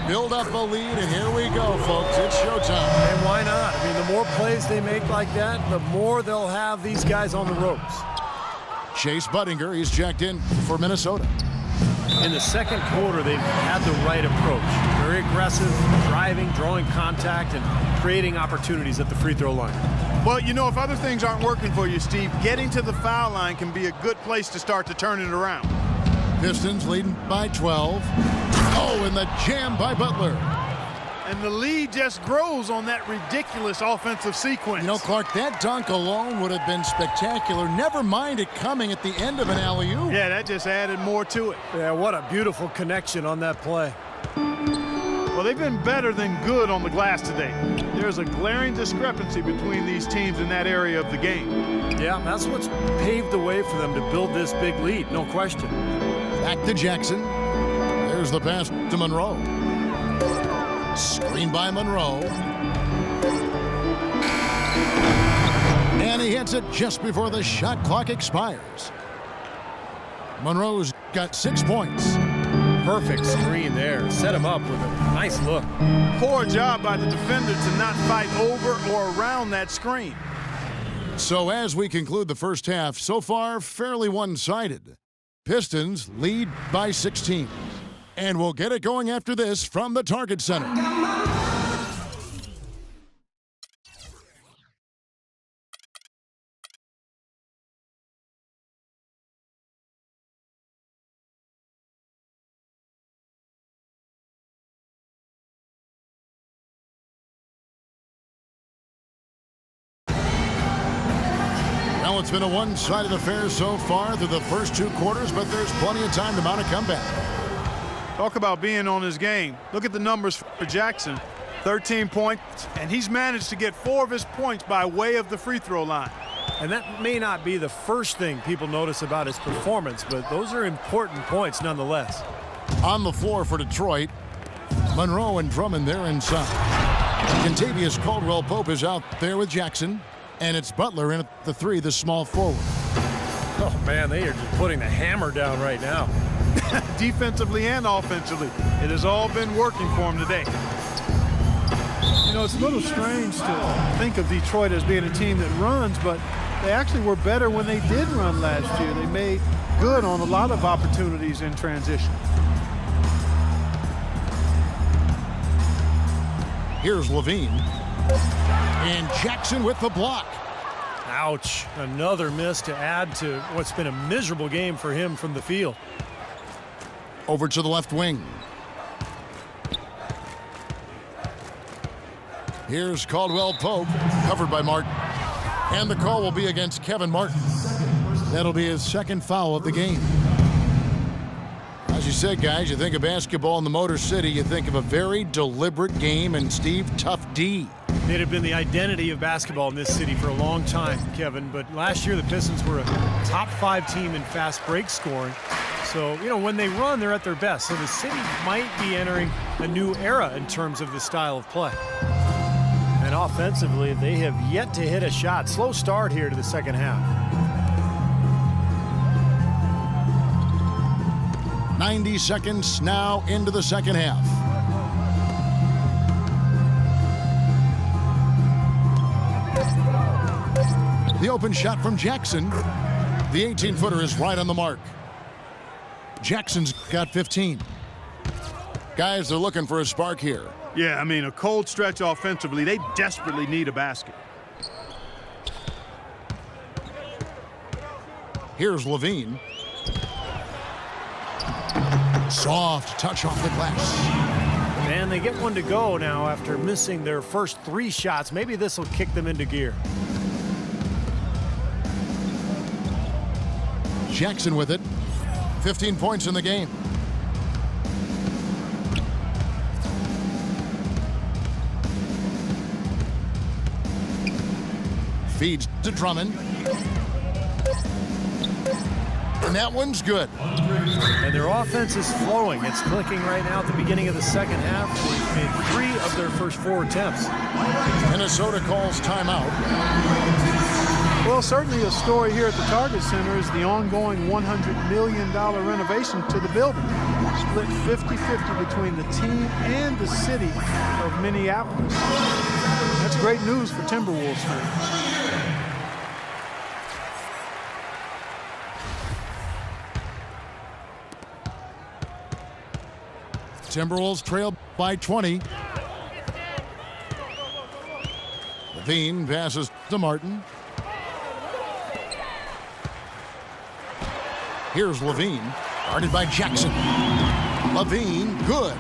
build up a lead, and here we go, folks. It's showtime. And why not? I mean, the more plays they make like that, the more they'll have these guys on the ropes. Chase Budinger, he's checked in for Minnesota. In the second quarter, they've had the right approach. Very aggressive, driving, drawing contact, and creating opportunities at the free throw line. Well, you know, if other things aren't working for you, Steve, getting to the foul line can be a good place to start to turn it around. Pistons leading by 12. Oh, and the jam by Butler. And the lead just grows on that ridiculous offensive sequence. You know, Clark, that dunk alone would have been spectacular. Never mind it coming at the end of an alley-oop. Yeah, that just added more to it. Yeah, what a beautiful connection on that play. Well, they've been better than good on the glass today. There's a glaring discrepancy between these teams in that area of the game. Yeah, that's what's paved the way for them to build this big lead, no question. Back to Jackson. There's the pass to Monroe. Screen by Monroe. And he hits it just before the shot clock expires. Monroe's got 6 points. Perfect screen there. Set him up with a nice look. Poor job by the defender to not fight over or around that screen. So as we conclude the first half, so far fairly one-sided. Pistons lead by 16. And we'll get it going after this from the Target Center. Well, it's been a one-sided affair so far through the first 2 quarters, but there's plenty of time to mount a comeback. Talk about being on his game. Look at the numbers for Jackson. 13 points, and he's managed to get 4 of his points by way of the free throw line. And that may not be the first thing people notice about his performance, but those are important points nonetheless. On the floor for Detroit, Monroe and Drummond there inside. Kentavious Caldwell-Pope is out there with Jackson, and it's Butler in at the 3, the small forward. Oh, man, they are just putting the hammer down right now. Defensively and offensively, it has all been working for him today. You know, it's a little strange to think of Detroit as being a team that runs, but they actually were better when they did run last year. They made good on a lot of opportunities in transition. Here's Levine. And Jackson with the block. Ouch. Another miss to add to what's been a miserable game for him from the field. Over to the left wing. Here's Caldwell-Pope, covered by Martin. And the call will be against Kevin Martin. That'll be his second foul of the game. As you said, guys, you think of basketball in the Motor City, you think of a very deliberate game, and Steve, tough D. It had been the identity of basketball in this city for a long time, Kevin, but last year the Pistons were a top 5 team in fast break scoring. So, you know, when they run, they're at their best. So the city might be entering a new era in terms of the style of play. And offensively, they have yet to hit a shot. Slow start here to the second half. 90 seconds now into the second half. The open shot from Jackson. The 18-footer is right on the mark. Jackson's got 15. Guys, they're looking for a spark here. Yeah, I mean, a cold stretch offensively. They desperately need a basket. Here's Levine. Soft touch off the glass. And they get one to go now after missing their first 3 shots. Maybe this will kick them into gear. Jackson with it. 15 points in the game. Feeds to Drummond. And that one's good. And their offense is flowing. It's clicking right now at the beginning of the second half. They've made 3 of their first 4 attempts. Minnesota calls timeout. Well, certainly a story here at the Target Center is the ongoing $100 million renovation to the building, split 50-50 between the team and the city of Minneapolis. That's great news for Timberwolves fans. Timberwolves trail by 20. Levine passes to Martin. Here's Levine, guarded by Jackson. Levine, good.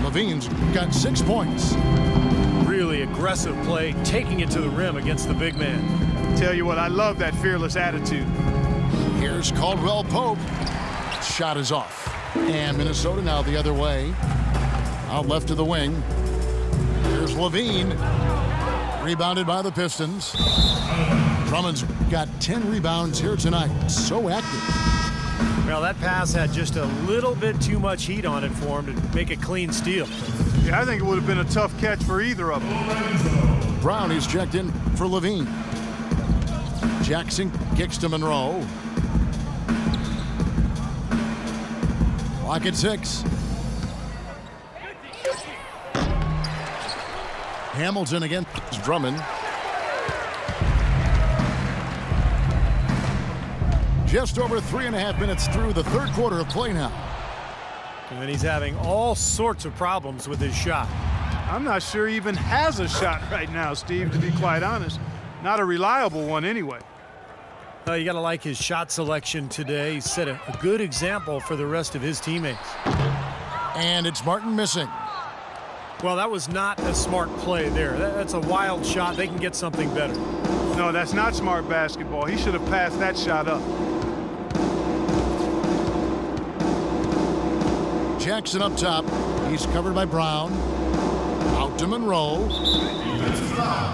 Levine's got 6 points. Really aggressive play, taking it to the rim against the big man. Tell you what, I love that fearless attitude. Here's Caldwell Pope. Shot is off. And Minnesota now the other way. Out left of the wing. Here's Levine. Rebounded by the Pistons. Drummond's got 10 rebounds here tonight. So active. Well, that pass had just a little bit too much heat on it for him to make a clean steal. Yeah, I think it would have been a tough catch for either of them. Brown is checked in for Levine. Jackson kicks to Monroe. Clock at 6. Hamilton against Drummond. Just over 3.5 minutes through the third quarter of play now. And then he's having all sorts of problems with his shot. I'm not sure he even has a shot right now, Steve, to be quite honest. Not a reliable one anyway. You got to like his shot selection today. He set a good example for the rest of his teammates. And it's Martin missing. Well, that was not a smart play there. That's a wild shot. They can get something better. No, that's not smart basketball. He should have passed that shot up. Jackson up top. He's covered by Brown. Out to Monroe.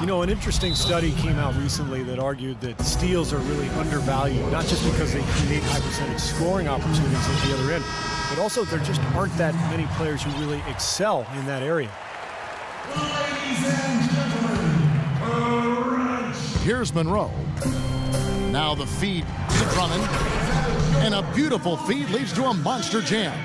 You know, an interesting study came out recently that argued that steals are really undervalued, not just because they create high percentage scoring opportunities at the other end, but also there just aren't that many players who really excel in that area. Here's Monroe. Now the feed to Drummond. And a beautiful feed leads to a monster jam.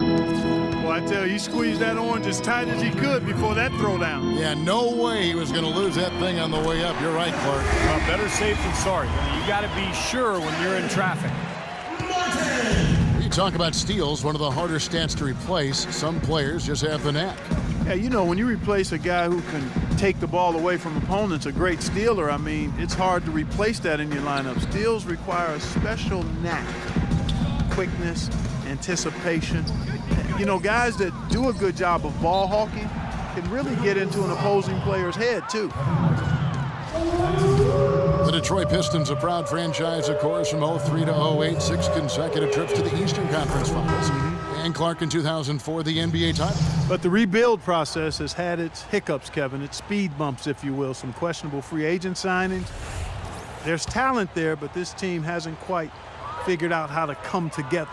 Well, I tell you, he squeezed that orange as tight as he could before that throwdown. Yeah, no way he was going to lose that thing on the way up. You're right, Clark. Better safe than sorry. You got to be sure when you're in traffic. You talk about steals, one of the harder stats to replace. Some players just have the knack. Yeah, you know, when you replace a guy who can take the ball away from opponents, a great stealer, I mean, it's hard to replace that in your lineup. Steals require a special knack, quickness, anticipation. You know, guys that do a good job of ball hawking can really get into an opposing player's head, too. The Detroit Pistons, a proud franchise, of course, from 03 to 08, 6 consecutive trips to the Eastern Conference Finals. And Clark in 2004, the NBA title. But the rebuild process has had its hiccups, Kevin, its speed bumps, if you will, some questionable free agent signings. There's talent there, but this team hasn't quite figured out how to come together.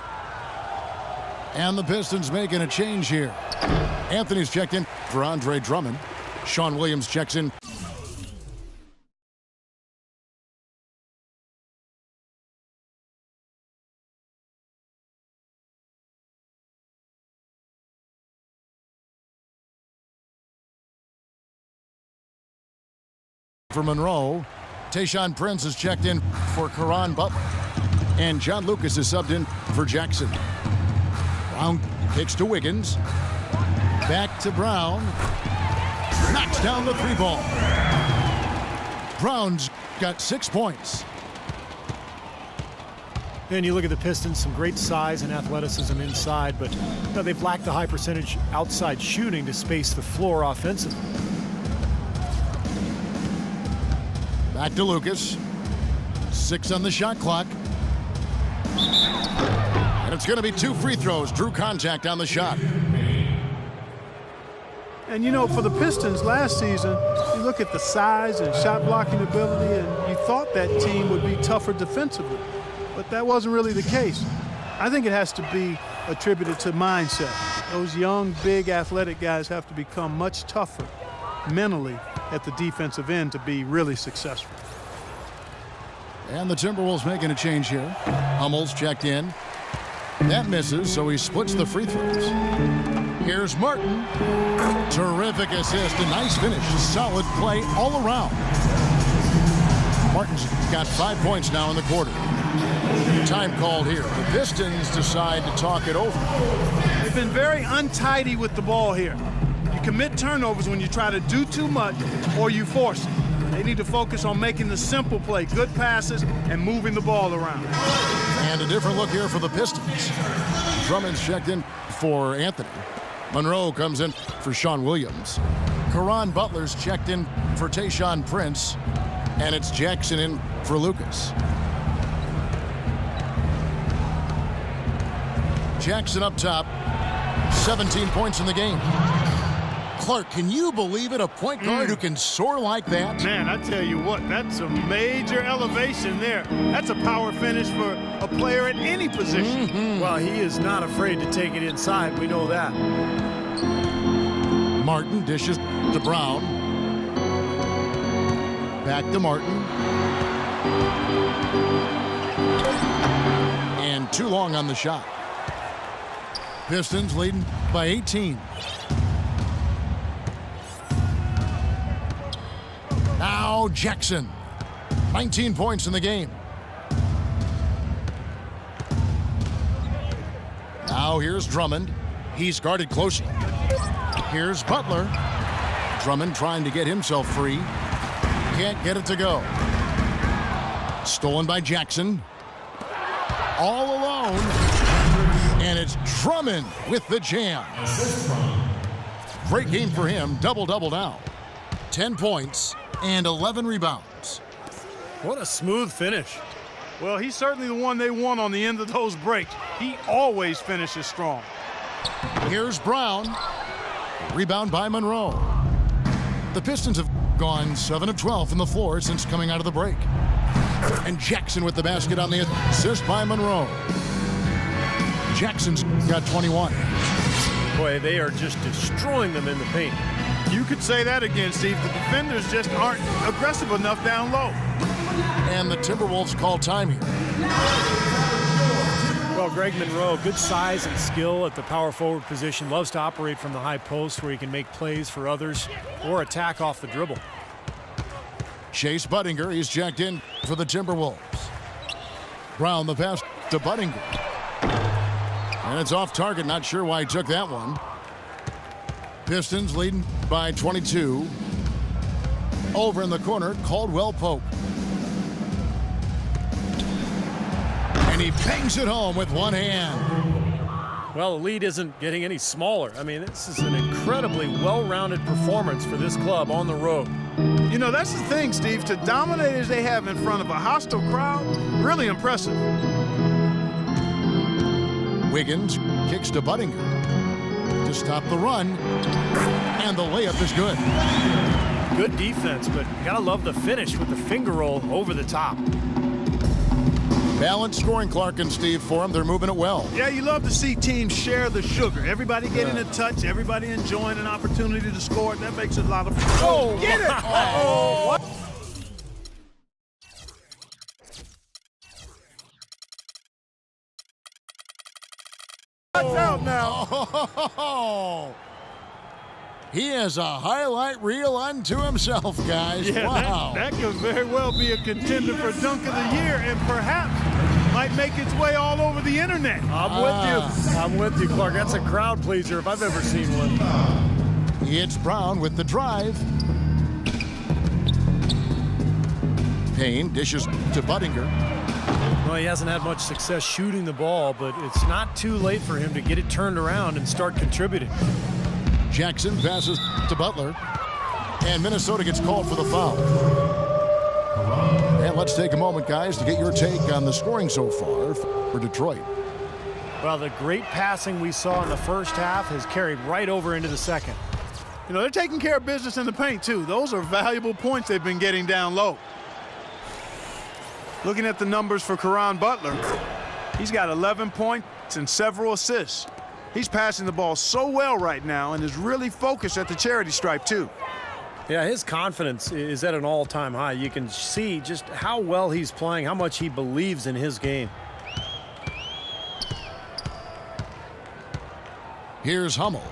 And the Pistons making a change here. Anthony's checked in for Andre Drummond. Sean Williams checks in. For Monroe. Tayshaun Prince is checked in for Caron Butler. And John Lucas is subbed in for Jackson. Brown kicks to Wiggins. Back to Brown. Knocks down the 3-ball. Brown's got 6 points. And you look at the Pistons, some great size and athleticism inside, but you know, they've lacked the high percentage outside shooting to space the floor offensively. Back to Lucas. 6 on the shot clock. And it's going to be 2 free throws. Drew contact on the shot. And, you know, for the Pistons last season, you look at the size and shot blocking ability, and you thought that team would be tougher defensively. But that wasn't really the case. I think it has to be attributed to mindset. Those young, big, athletic guys have to become much tougher mentally at the defensive end to be really successful. And the Timberwolves making a change here. Hummel's checked in. That misses, so he splits the free throws. Here's Martin. Terrific assist, a nice finish. Solid play all around. Martin's got 5 points now in the quarter. Time called here. The Pistons decide to talk it over. They've been very untidy with the ball here. You commit turnovers when you try to do too much or you force it. They need to focus on making the simple play, good passes, and moving the ball around. And a different look here for the Pistons. Drummond's checked in for Anthony. Monroe comes in for Sean Williams. Caron Butler's checked in for Tayshaun Prince. And it's Jackson in for Lucas. Jackson up top. 17 points in the game. Clark, can you believe it? A point guard who can soar like that? Man, I tell you what, that's a major elevation there. That's a power finish for a player at any position. Well, he is not afraid to take it inside. We know that. Martin dishes to Brown. Back to Martin. And too long on the shot. Pistons leading by 18. Now Jackson. 19 points in the game. Now here's Drummond. He's guarded closely. Here's Butler. Drummond trying to get himself free. Can't get it to go. Stolen by Jackson. All alone. And it's Drummond with the jam. Great game for him. Double-double now. 10 points and 11 rebounds. What a smooth finish. Well, he's certainly the one they want on the end of those breaks. He always finishes strong. Here's Brown. Rebound by Monroe. The Pistons have gone 7 of 12 from the floor since coming out of the break. And Jackson with the basket on the assist by Monroe. Jackson's got 21. Boy, they are just destroying them in the paint. You could say that again, Steve. The defenders just aren't aggressive enough down low. And the Timberwolves call time here. Well, Greg Monroe, good size and skill at the power forward position. Loves to operate from the high post where he can make plays for others or attack off the dribble. Chase Budinger, he's jacked in for the Timberwolves. Brown, the pass to Budinger. And it's off target, not sure why he took that one. Pistons leading by 22. Over in the corner, Caldwell Pope. And he bangs it home with one hand. Well, the lead isn't getting any smaller. I mean, this is an incredibly well-rounded performance for this club on the road. You know, that's the thing, Steve. To dominate as they have in front of a hostile crowd, really impressive. Wiggins kicks to Budinger to stop the run, and the layup is good. Good defense, but gotta love the finish with the finger roll over the top. Balanced scoring, Clark and Steve, for them. They're moving it well. Yeah, you love to see teams share the sugar. Everybody getting a touch, everybody enjoying an opportunity to score. That makes it a lot of fun. Oh, get it! Oh, what? Watch out now. Oh, he has a highlight reel unto himself, guys. Yeah, wow. that could very well be a contender for Dunk of the Year and perhaps might make its way all over the internet. I'm with you. I'm with you, Clark. That's a crowd pleaser if I've ever seen one. It's Brown with the drive. Payne dishes to Budinger. Well, he hasn't had much success shooting the ball, but it's not too late for him to get it turned around and start contributing. Jackson passes to Butler. And Minnesota gets called for the foul. And let's take a moment, guys, to get your take on the scoring so far for Detroit. Well, the great passing we saw in the first half has carried right over into the second. You know, they're taking care of business in the paint, too. Those are valuable points they've been getting down low. Looking at the numbers for Caron Butler, he's got 11 points and several assists. He's passing the ball so well right now and is really focused at the charity stripe, too. Yeah, his confidence is at an all-time high. You can see just how well he's playing, how much he believes in his game. Here's Hummel.